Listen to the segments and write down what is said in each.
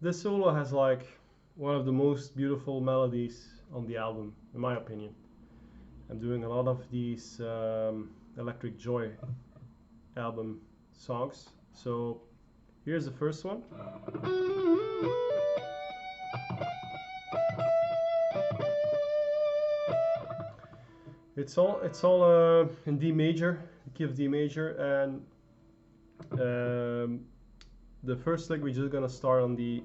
This solo has like one of the most beautiful melodies on the album, in my opinion. I'm doing a lot of these Electric Joy album songs. So here's the first one. It's all in D major, key of D major, and the first lick we're just gonna start on the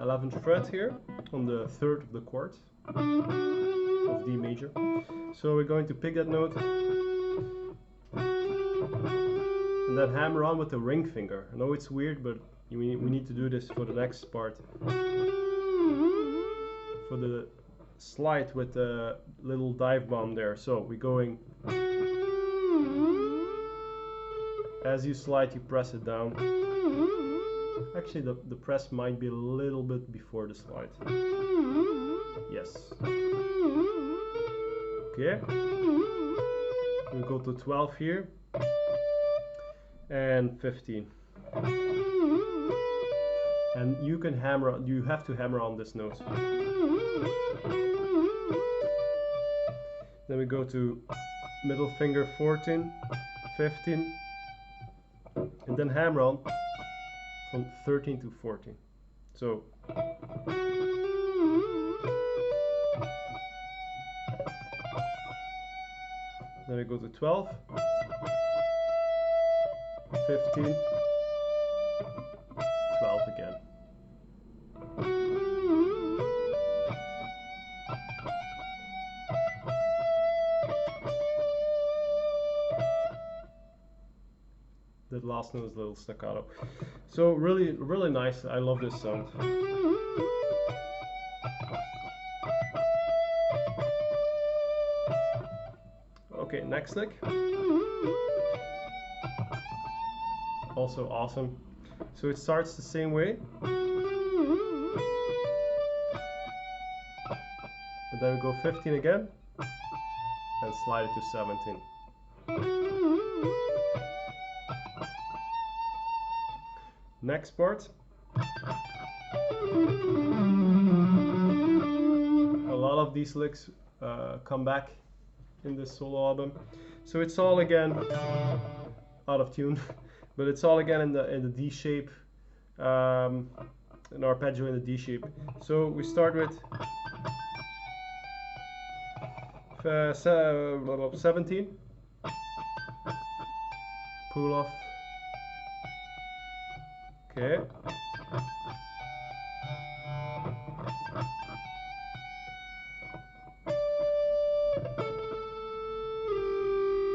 11th fret here, on the 3rd of the chord of D major. So we're going to pick that note and then hammer on with the ring finger. I know it's weird, but we need to do this for the next part. For the slide with the little dive bomb there. So we're going, as you slide you press it down. Actually the press might be a little bit before the slide. Yes. Okay. We go to 12 here and 15. And you can hammer on, you have to hammer on this note. Then we go to middle finger 14, 15, and then hammer on from 13 to 14. So then we go to 12, 15, 12 again. That last note is a little staccato. So really, really nice. I love this sound. Okay, next lick. Also awesome. So it starts the same way. And then we go 15 again and slide it to 17. Next part. A lot of these licks come back in this solo album. So it's all again out of tune, but it's all again in the D shape, an arpeggio in the D shape. So we start with 17, pull off. Okay.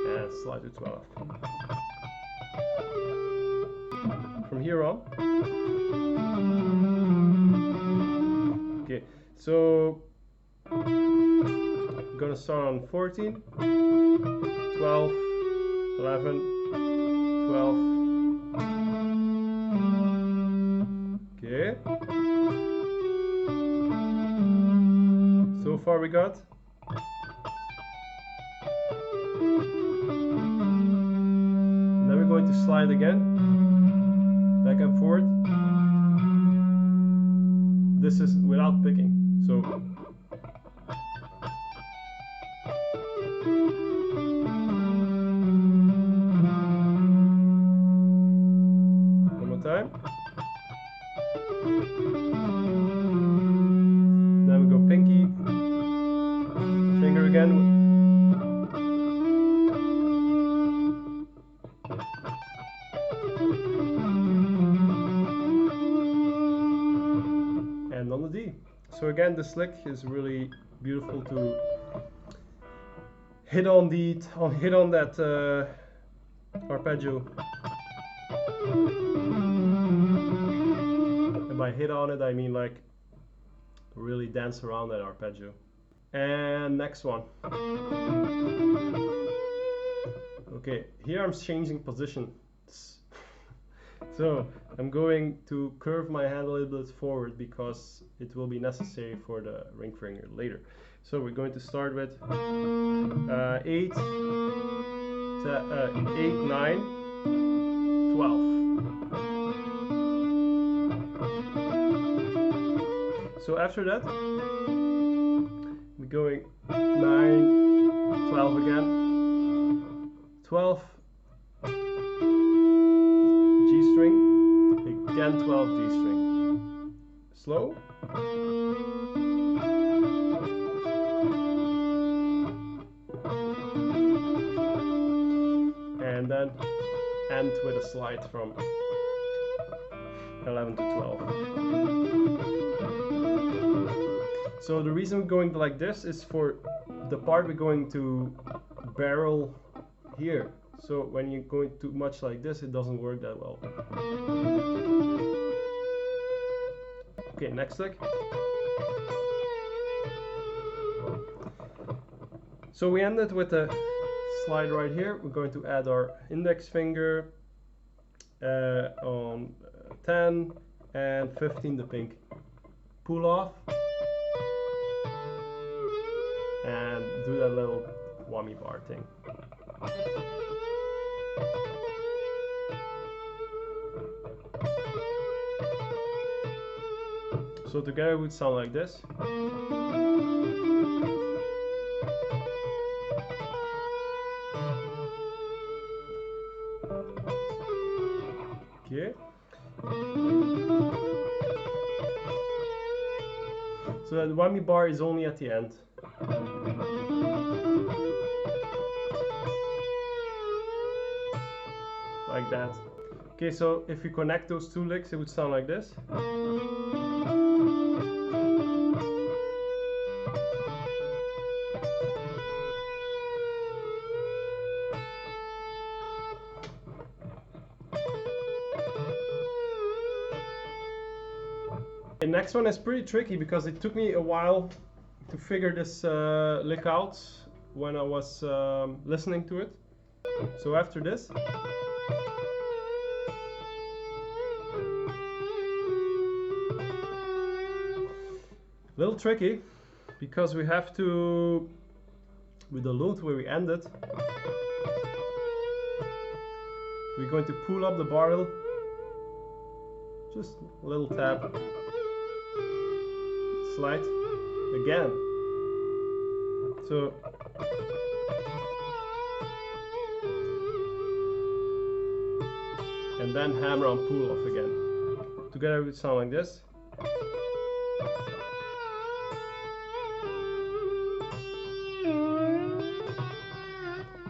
And slide to 12. From here on. Okay, so I'm gonna start on 14, 12, 11, 12. Okay. So far we got. And then we're going to slide again, back and forth. This is without picking. So one more time. Then we go pinky, finger again. And on the D. So again, this lick is really beautiful to hit on that arpeggio. And by hit on it, I mean like really dance around that arpeggio. And next one. Okay, here I'm changing position. So I'm going to curve my hand a little bit forward because it will be necessary for the ring finger later. So we're going to start with 8, 9, 12. So after that, we're going 9, 12 again, 12, G string, again 12 G string, slow, and then end with a slide from 11 to 12. So the reason we're going like this is for the part we're going to barrel here. So when you're going too much like this, it doesn't work that well. Okay, next lick. So we ended with a slide right here. We're going to add our index finger on 10 and 15 the pink. Pull off and do that little whammy bar thing. So together it would sound like this. Okay. So that whammy bar is only at the end. Like that. Okay, so if you connect those two licks, it would sound like this. The next one is pretty tricky because it took me a while to figure this lick out when I was listening to it. So after this, a little tricky because we have to, with the note where we ended, we're going to pull up the barrel, just a little tap, slide again. So and then hammer on pull off again. Together it would sound like this.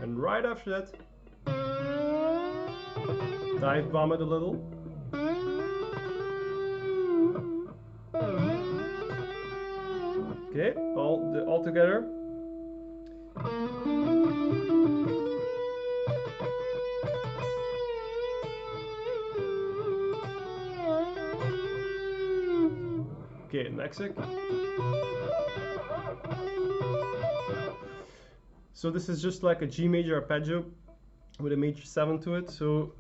And right after that, dive bomb it a little. Okay, all together. Okay, next lick. So this is just like a G major arpeggio with a major 7 to it. So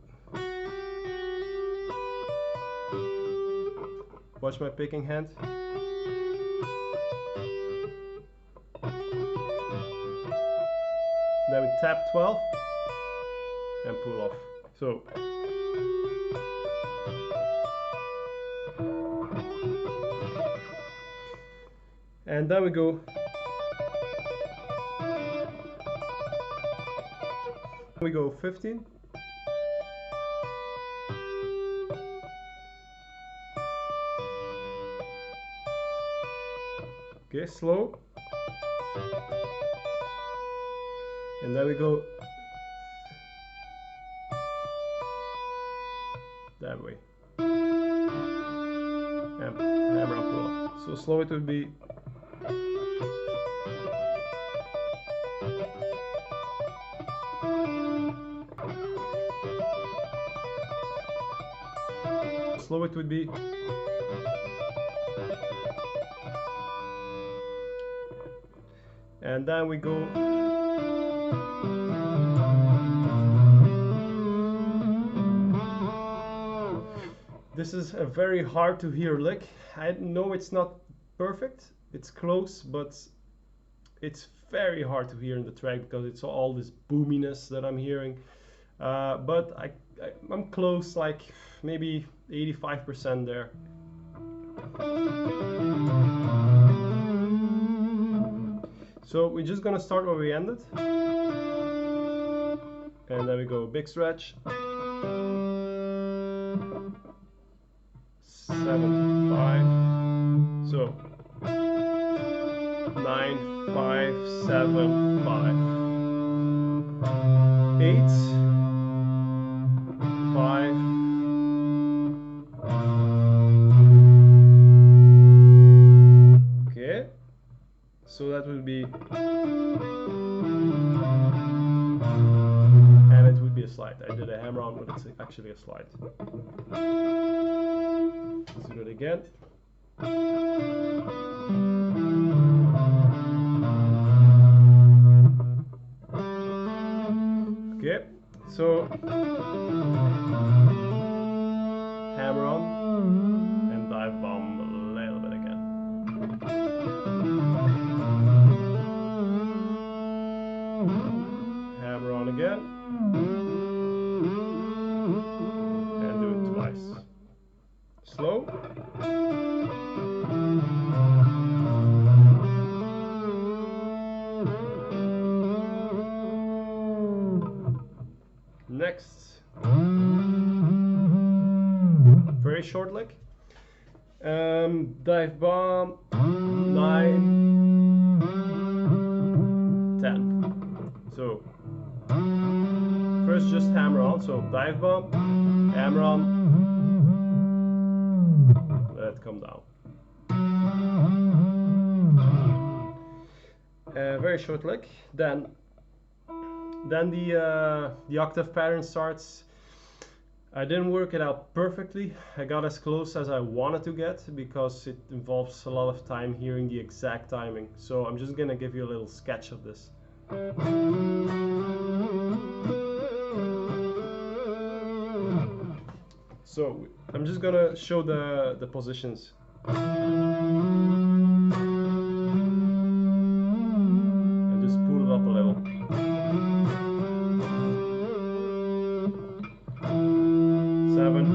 watch my picking hand. Then we tap 12 and pull off. So and then we go we go 15. Okay, slow. And then we go that way. And hammer and pull off. So slow it would be slow it would be and then we go this is a very hard to hear lick. I know it's not perfect, it's close, but it's very hard to hear in the track because it's all this boominess that I'm hearing. But I'm close, like maybe 85% there. So we're just gonna start where we ended, and then we go big stretch, 7 5. So 9 5 7 5 8 5 okay, so that will be, and it would be a slide. I did a hammer on, but it's actually a slide. Let's do it again. Okay, so hammer on and dive bomb a little bit again. Hammer on again and do it twice. Slow. Next, very short lick. Dive bomb, 9, 10. So first just hammer on. So dive bomb, hammer on, let it come down. Very short lick. Then the octave pattern starts. I didn't work it out perfectly. I got as close as I wanted to get because it involves a lot of time hearing the exact timing. So I'm just gonna give you a little sketch of this. So I'm just gonna show the positions. And just pull it up a little. 7,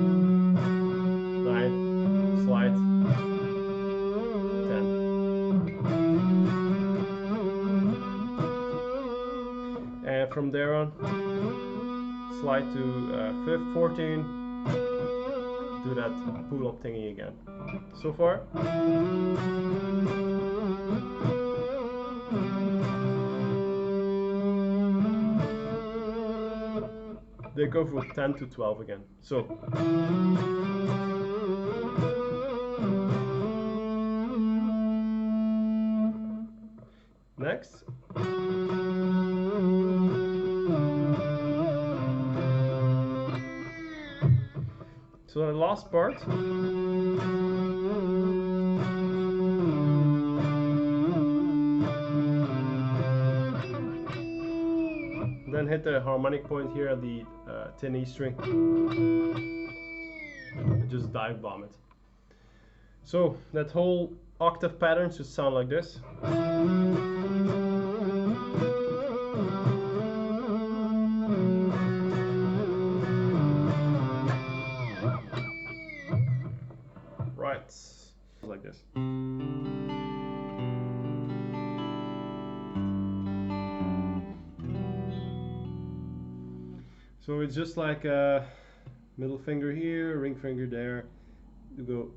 9, slide, 10. And from there on, slide to 5th, 14, do that pull up thingy again. So far. They go for 10 to 12 again. So next, so the last part, then hit the harmonic point here at the 10 E string and just dive bomb it. So that whole octave pattern should sound like this. Right, like this. So it's just like a middle finger here, ring finger there. You go.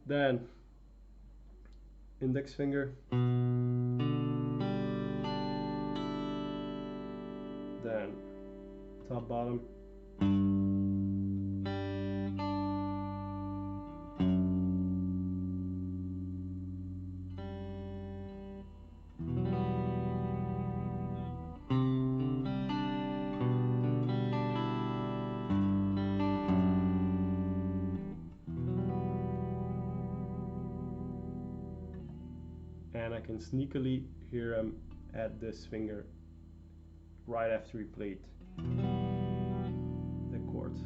Then index finger. Then top bottom. And I can sneakily hear him add this finger right after he played the chord.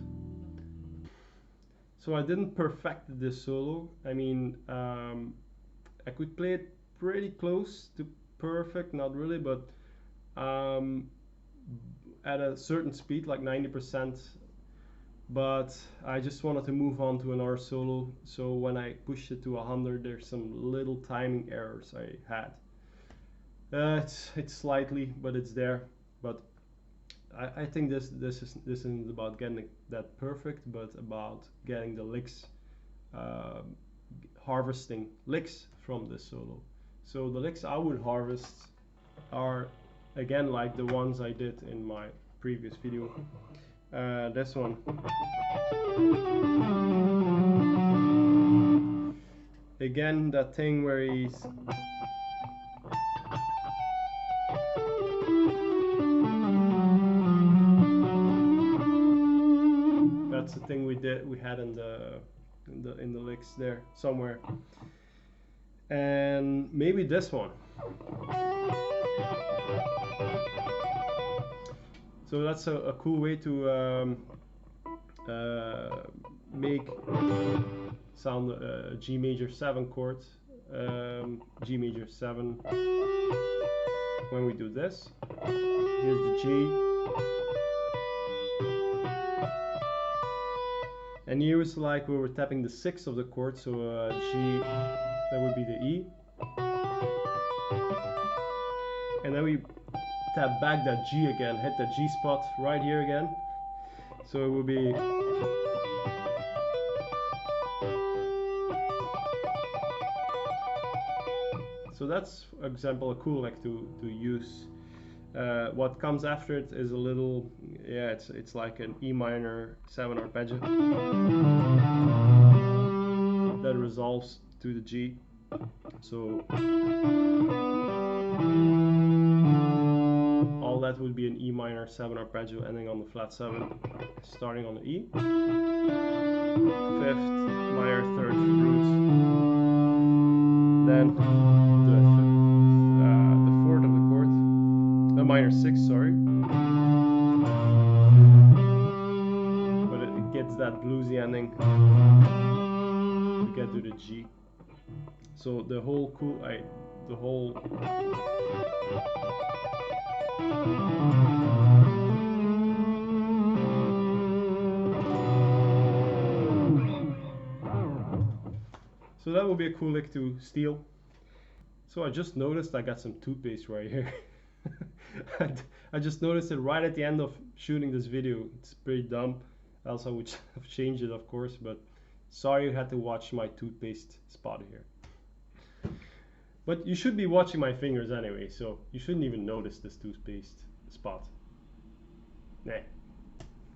So I didn't perfect this solo. I mean, I could play it pretty close to perfect, not really, but at a certain speed, like 90%, but I just wanted to move on to another solo, so when I pushed it to 100 there's some little timing errors I had. It's slightly, but it's there. But I think this isn't about getting that perfect, but about getting the licks, harvesting licks from this solo. So the licks I would harvest are again like the ones I did in my previous video. This one. Again, that thing where he's that's the thing we had in the licks there somewhere. And maybe this one. So that's a cool way to make sound G major 7 chord, G major 7. When we do this, here's the G, and here is like where we're tapping the 6th of the chord, so G, that would be the E, and then we tap back that G again, hit the G spot right here again, so it will be so that's, for example, a cool lick to use. What comes after it is a little, yeah, it's like an E minor 7 arpeggio that resolves to the G. So all that would be an E minor 7 arpeggio ending on the flat 7, starting on the E, 5th minor 3rd root, then the 4th of the chord, the minor 6, sorry, but it gets that bluesy ending to get to the G. So the whole so that would be a cool lick to steal. So I just noticed I got some toothpaste right here. I just noticed it right at the end of shooting this video. It's pretty dumb, else I would have changed it, of course, but sorry you had to watch my toothpaste spot here. But you should be watching my fingers anyway, so you shouldn't even notice this toothpaste spot. Nah.